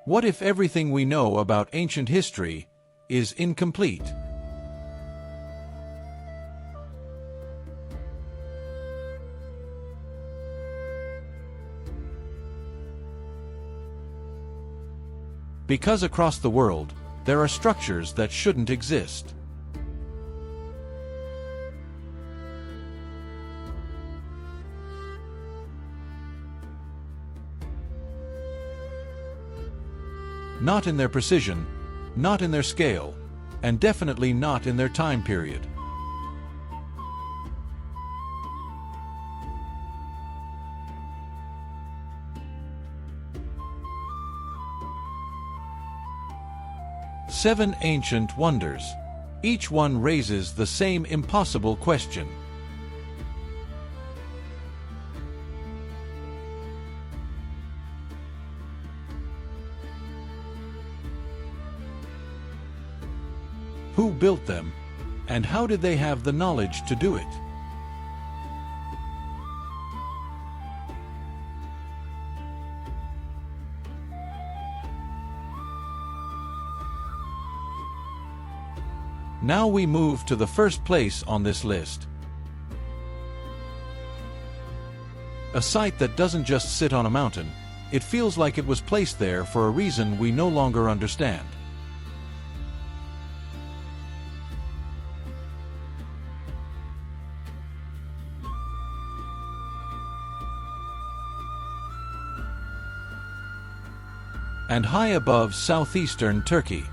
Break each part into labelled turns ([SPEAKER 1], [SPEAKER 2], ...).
[SPEAKER 1] What if everything we know about ancient history is incomplete? Because across the world, there are structures that shouldn't exist. Not in their precision, not in their scale, and definitely not in their time period. Seven ancient wonders. Each one raises the same impossible question. Who built them, and how did they have the knowledge to do it? Now we move to the first place on this list. A site that doesn't just sit on a mountain, it feels like it was placed there for a reason we no longer understand. And high above southeastern Turkey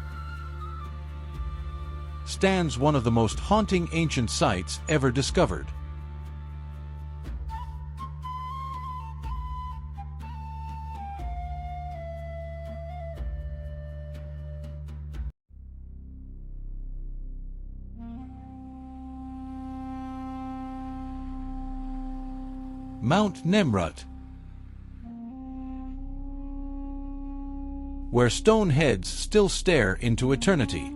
[SPEAKER 1] stands one of the most haunting ancient sites ever discovered. Mount Nemrut, where stone heads still stare into eternity.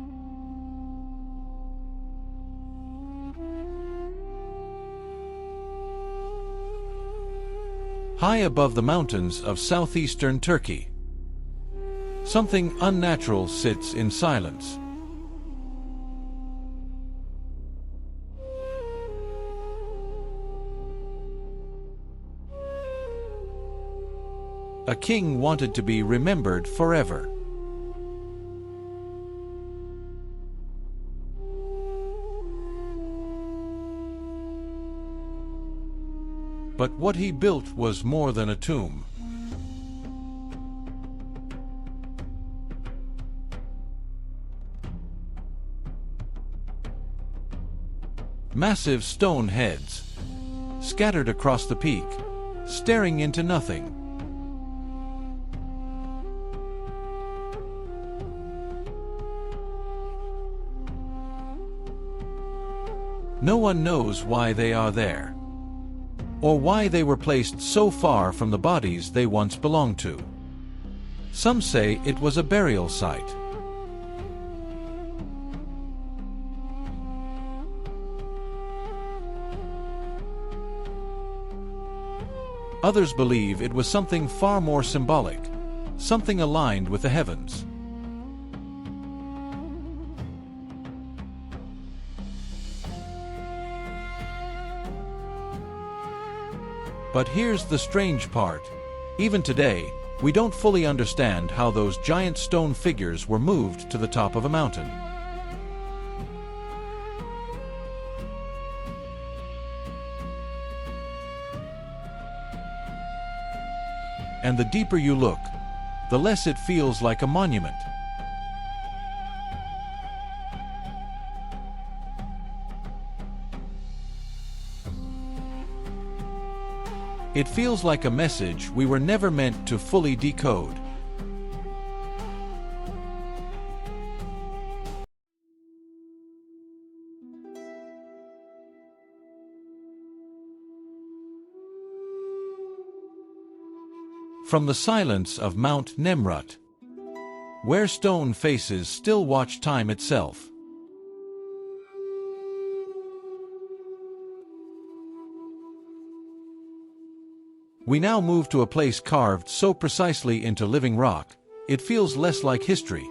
[SPEAKER 1] High above the mountains of southeastern Turkey, something unnatural sits in silence. A king wanted to be remembered forever. But what he built was more than a tomb. Massive stone heads, scattered across the peak, staring into nothing. No one knows why they are there, or why they were placed so far from the bodies they once belonged to. Some say it was a burial site. Others believe it was something far more symbolic, something aligned with the heavens. But here's the strange part. Even today, we don't fully understand how those giant stone figures were moved to the top of a mountain. And the deeper you look, the less it feels like a monument. It feels like a message we were never meant to fully decode. From the silence of Mount Nemrut, where stone faces still watch time itself, we now move to a place carved so precisely into living rock, it feels less like history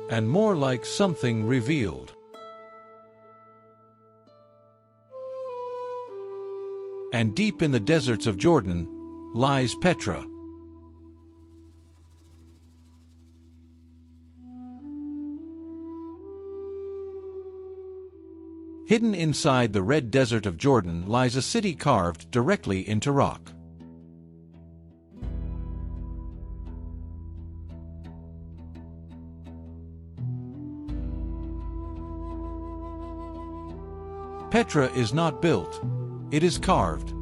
[SPEAKER 1] and more like something revealed. And deep in the deserts of Jordan lies Petra. Hidden inside the red desert of Jordan lies a city carved directly into rock. Petra is not built, it is carved.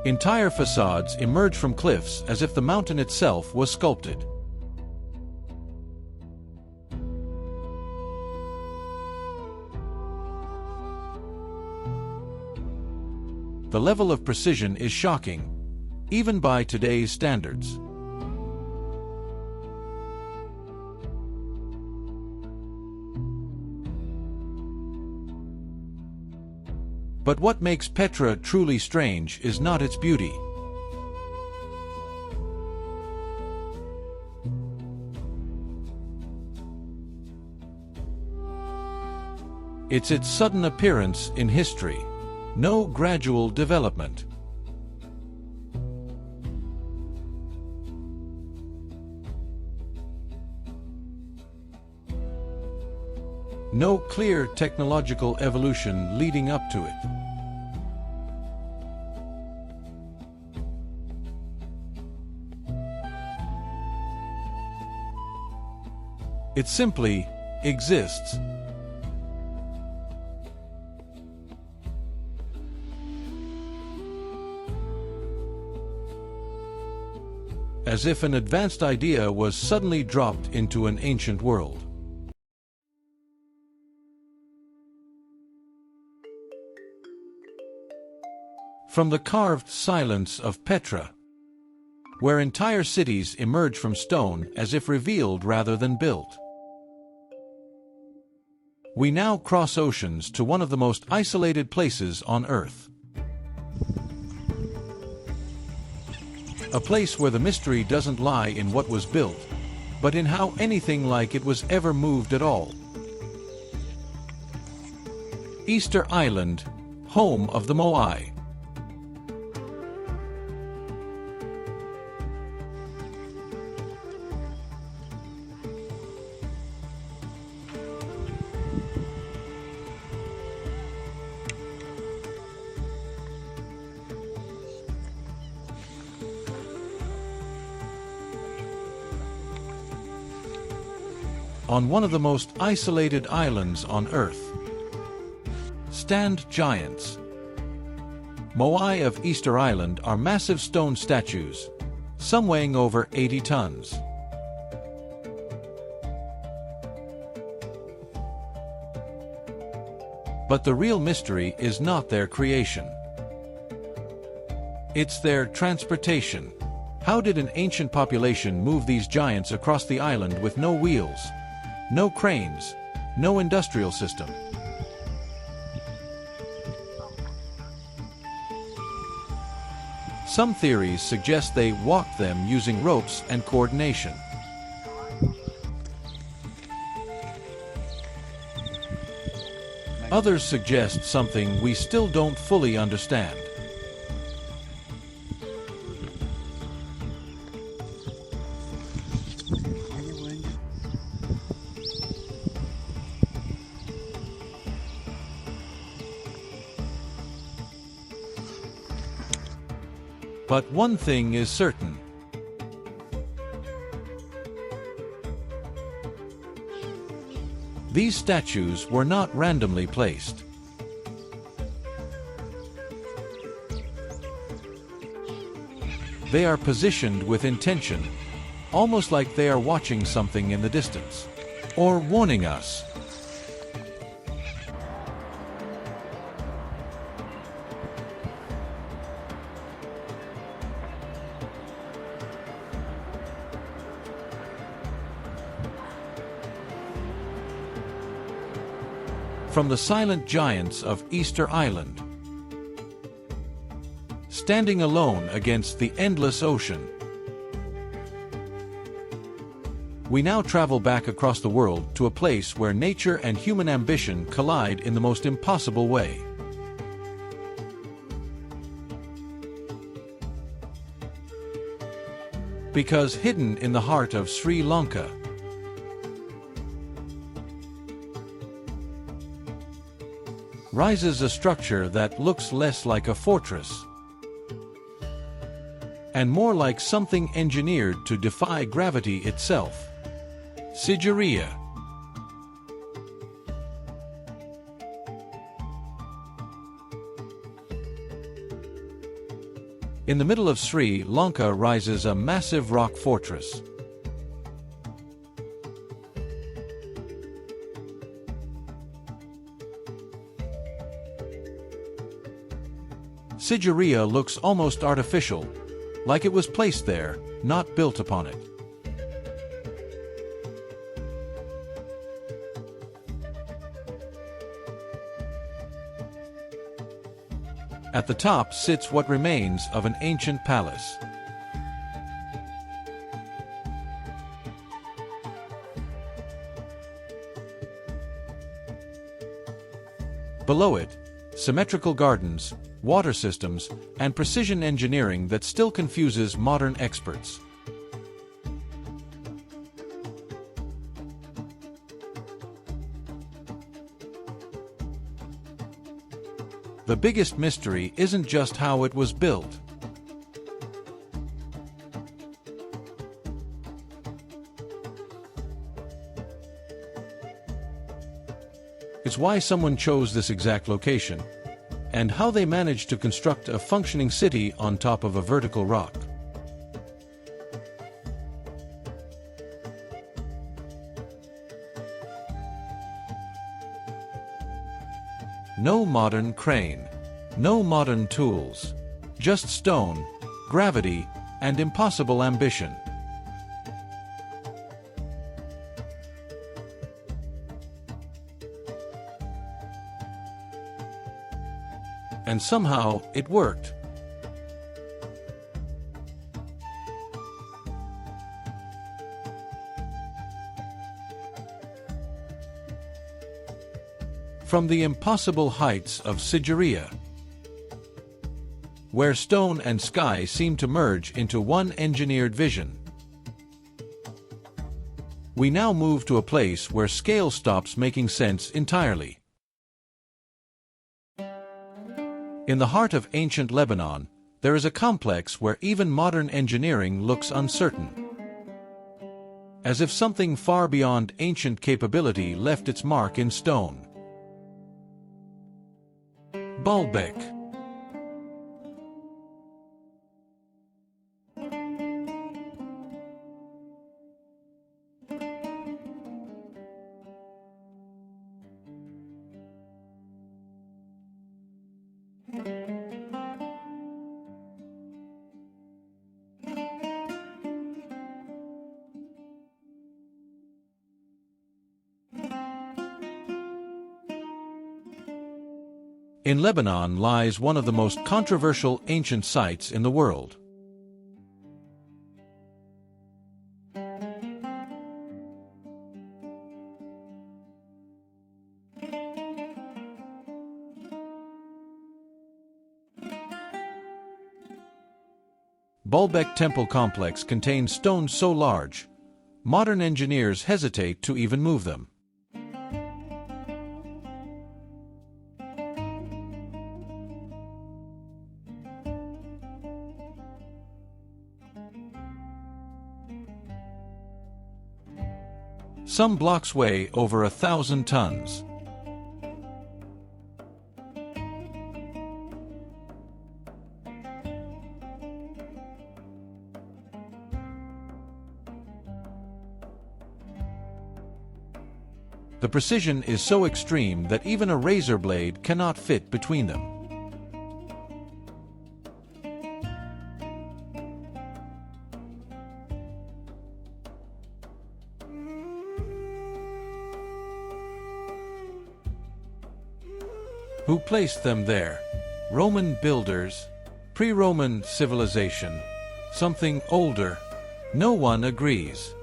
[SPEAKER 1] Entire facades emerge from cliffs as if the mountain itself was sculpted. The level of precision is shocking, even by today's standards. But what makes Petra truly strange is not its beauty. It's its sudden appearance in history. No gradual development. No clear technological evolution leading up to it. It simply exists. As if an advanced idea was suddenly dropped into an ancient world. From the carved silence of Petra, where entire cities emerge from stone as if revealed rather than built, we now cross oceans to one of the most isolated places on Earth. A place where the mystery doesn't lie in what was built, but in how anything like it was ever moved at all. Easter Island, home of the Moai. On one of the most isolated islands on Earth stand giants. Moai of Easter Island are massive stone statues, some weighing over 80 tons. But the real mystery is not their creation. It's their transportation. How did an ancient population move these giants across the island with no wheels? No cranes, no industrial system. Some theories suggest they walked them using ropes and coordination. Others suggest something we still don't fully understand. But one thing is certain. These statues were not randomly placed. They are positioned with intention, almost like they are watching something in the distance, or warning us. from the silent giants of Easter Island. Standing alone against the endless ocean. We now travel back across the world to a place where nature and human ambition collide in the most impossible way. Because hidden in the heart of Sri Lanka rises a structure that looks less like a fortress and more like something engineered to defy gravity itself. Sigiriya. In the middle of Sri Lanka rises a massive rock fortress. Sigiriya looks almost artificial, like it was placed there, not built upon it. At the top sits what remains of an ancient palace. Below it, symmetrical gardens, water systems, and precision engineering that still confuses modern experts. The biggest mystery isn't just how it was built. It's why someone chose this exact location, and how they managed to construct a functioning city on top of a vertical rock. No modern crane, no modern tools, just stone, gravity, and impossible ambition. And somehow, it worked. From the impossible heights of Sigiriya, where stone and sky seem to merge into one engineered vision, we now move to a place where scale stops making sense entirely. In the heart of ancient Lebanon, there is a complex where even modern engineering looks uncertain, as if something far beyond ancient capability left its mark in stone. Baalbek. In Lebanon lies one of the most controversial ancient sites in the world. Baalbek Temple Complex contains stones so large, modern engineers hesitate to even move them. Some blocks weigh over 1,000 tons. The precision is so extreme that even a razor blade cannot fit between them. Who placed them there? Roman builders? Pre-Roman civilization? Something older? No one agrees.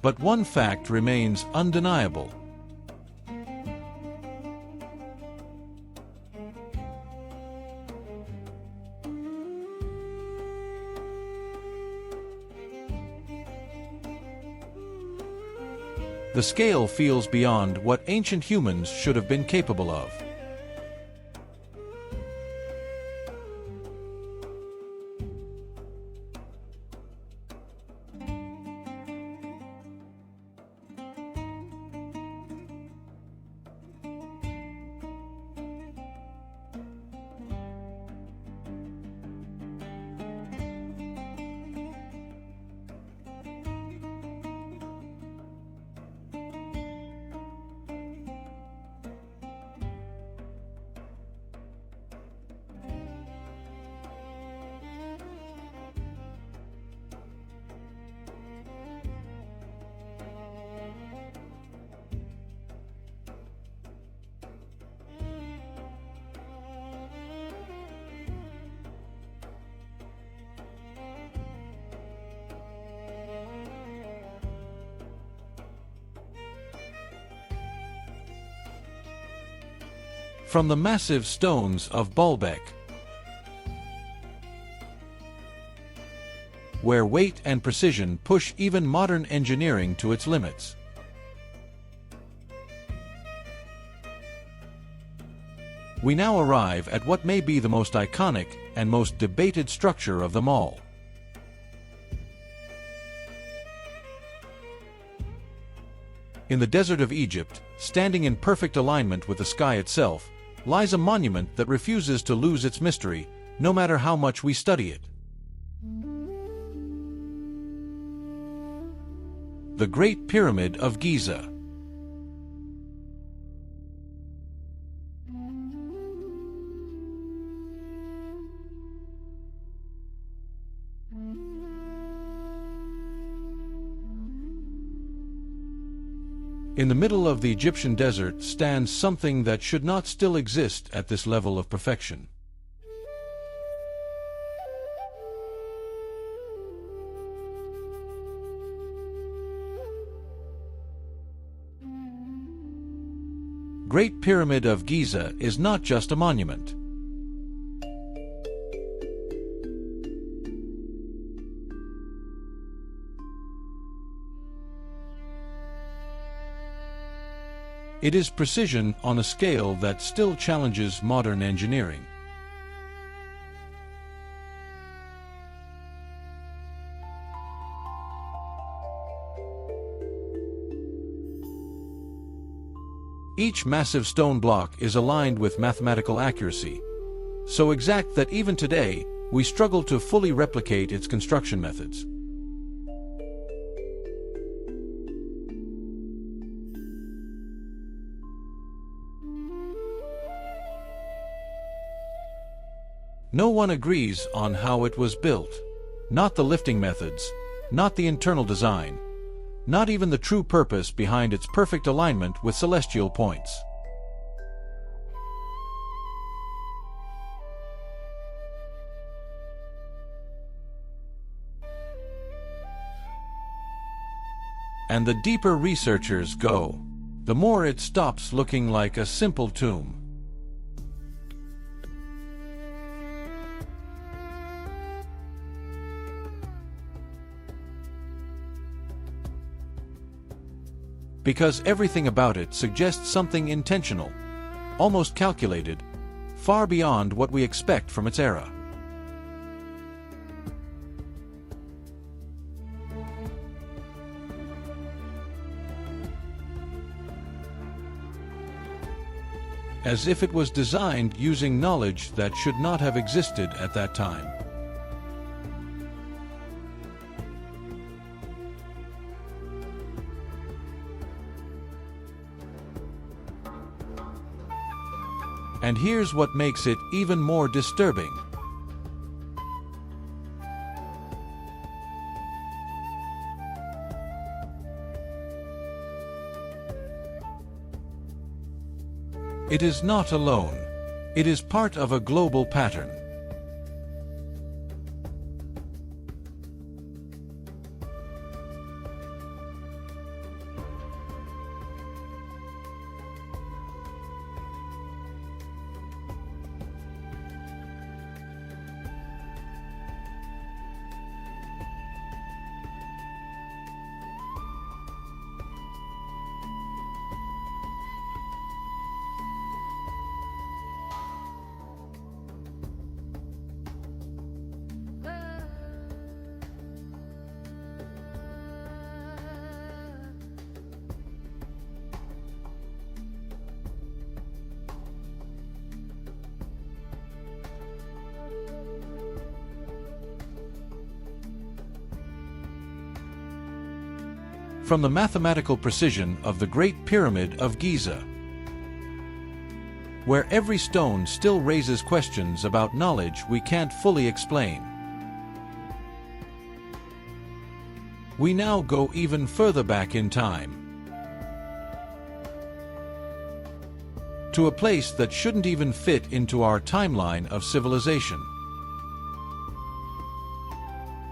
[SPEAKER 1] But one fact remains undeniable. The scale feels beyond what ancient humans should have been capable of. From the massive stones of Baalbek, where weight and precision push even modern engineering to its limits. We now arrive at what may be the most iconic and most debated structure of them all. In the desert of Egypt, standing in perfect alignment with the sky itself, lies a monument that refuses to lose its mystery, no matter how much we study it. The Great Pyramid of Giza. In the middle of the Egyptian desert stands something that should not still exist at this level of perfection. Great Pyramid of Giza is not just a monument. It is precision on a scale that still challenges modern engineering. Each massive stone block is aligned with mathematical accuracy, so exact that even today, we struggle to fully replicate its construction methods. No one agrees on how it was built. Not the lifting methods, not the internal design, not even the true purpose behind its perfect alignment with celestial points. And the deeper researchers go, the more it stops looking like a simple tomb. Because everything about it suggests something intentional, almost calculated, far beyond what we expect from its era. As if it was designed using knowledge that should not have existed at that time. And here's what makes it even more disturbing. It is not alone. It is part of a global pattern. From the mathematical precision of the Great Pyramid of Giza, where every stone still raises questions about knowledge we can't fully explain. We now go even further back in time, to a place that shouldn't even fit into our timeline of civilization.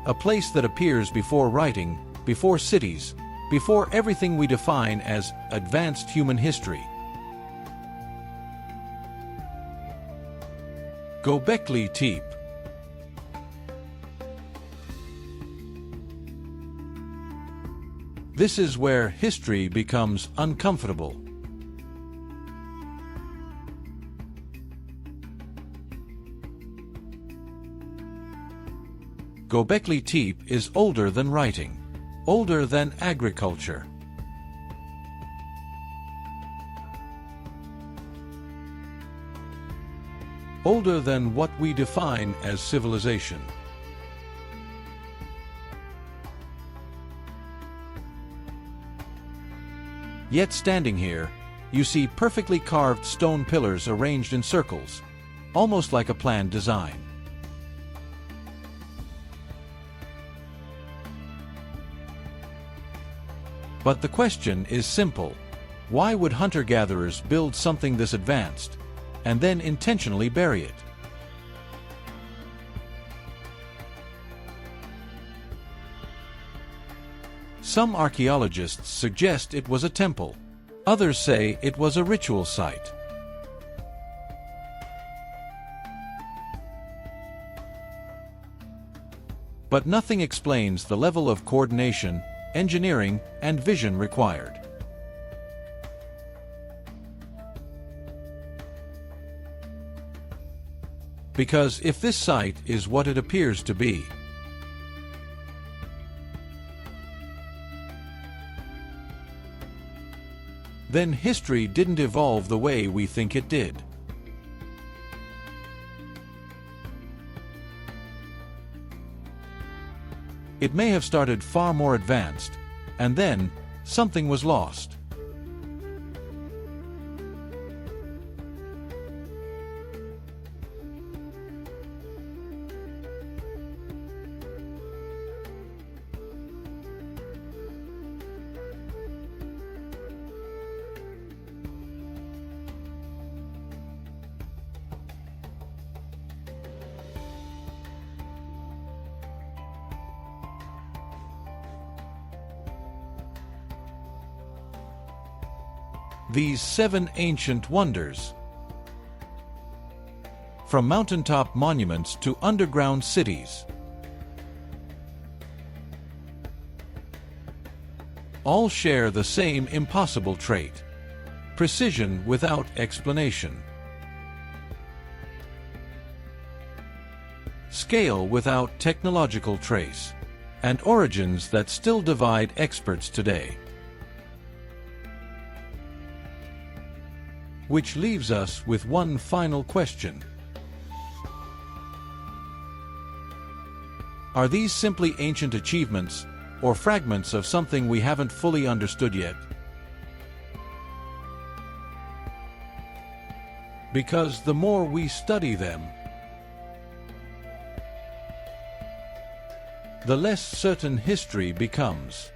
[SPEAKER 1] A place that appears before writing, before cities, before everything we define as advanced human history. Göbekli Tepe. This is where history becomes uncomfortable. Göbekli Tepe is older than writing. Older than agriculture. Older than what we define as civilization. Yet standing here, you see perfectly carved stone pillars arranged in circles, almost like a planned design. But the question is simple. Why would hunter-gatherers build something this advanced, and then intentionally bury it? Some archaeologists suggest it was a temple. Others say it was a ritual site. But nothing explains the level of coordination, engineering, and vision required. Because if this site is what it appears to be, then history didn't evolve the way we think it did. It may have started far more advanced, and then something was lost. These 7 ancient wonders. From mountaintop monuments to underground cities, all share the same impossible trait: precision without explanation, scale without technological trace, and origins that still divide experts today. Which leaves us with one final question. Are these simply ancient achievements, or fragments of something we haven't fully understood yet? because the more we study them, the less certain history becomes.